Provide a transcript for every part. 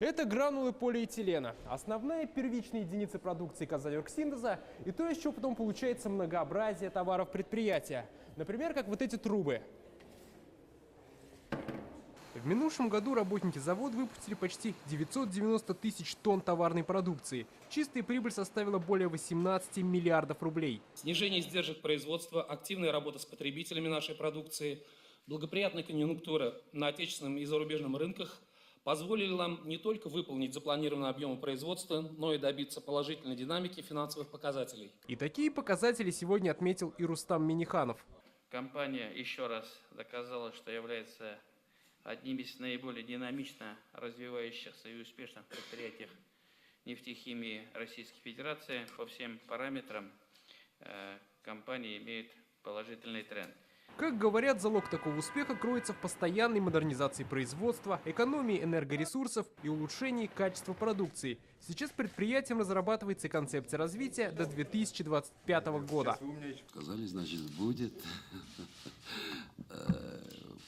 Это гранулы полиэтилена. Основная первичная единица продукции Казань-Оргсинтеза и то, из чего потом получается многообразие товаров предприятия. Например, как вот эти трубы. В минувшем году работники завода выпустили почти 990 тысяч тонн товарной продукции. Чистая прибыль составила более 18 миллиардов рублей. Снижение издержек производства, активная работа с потребителями нашей продукции, благоприятная конъюнктура на отечественном и зарубежном рынках позволили нам не только выполнить запланированные объемы производства, но и добиться положительной динамики финансовых показателей. И такие показатели сегодня отметил и Рустам Минниханов. Компания еще раз доказала, что является одним из наиболее динамично развивающихся и успешных предприятий нефтехимии Российской Федерации. По всем параметрам компания имеет положительный тренд. Как говорят, залог такого успеха кроется в постоянной модернизации производства, экономии энергоресурсов и улучшении качества продукции. Сейчас предприятием разрабатывается концепция развития до 2025 года. Сказали, значит, будет.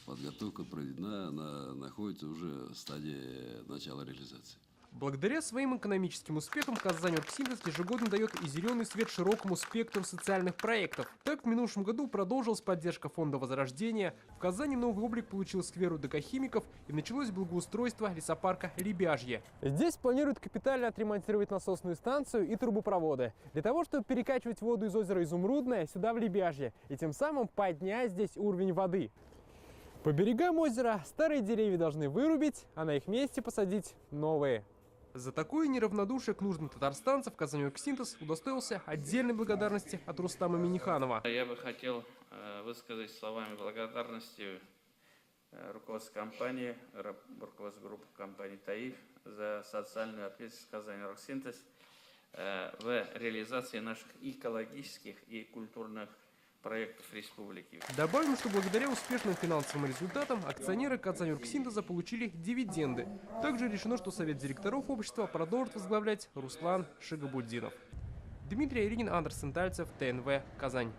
Подготовка проведена, она находится уже в стадии начала реализации. Благодаря своим экономическим успехам Казань-Оргсинтез ежегодно дает и зеленый свет широкому спектру социальных проектов. Так, в минувшем году продолжилась поддержка фонда Возрождения, в Казани новый облик получил сквер удокохимиков и началось благоустройство лесопарка Лебяжье. Здесь планируют капитально отремонтировать насосную станцию и трубопроводы, для того, чтобы перекачивать воду из озера Изумрудное сюда в Лебяжье и тем самым поднять здесь уровень воды. По берегам озера старые деревья должны вырубить, а на их месте посадить новые. За такое неравнодушие к нуждам татарстанцев Казань-Оргсинтез удостоился отдельной благодарности от Рустама Минниханова. Я бы хотел высказать словами благодарности руководству компании, руководству группы компании «Таиф» за социальную ответственность Казань-Оргсинтез в реализации наших экологических и культурных проектов республики. Добавим, что благодаря успешным финансовым результатам акционеры Казань-Оргсинтеза получили дивиденды. Также решено, что совет директоров общества продолжит возглавлять Руслан Шигабуддинов. Дмитрий Иринин, Андерсен Тальцев, ТНВ, Казань.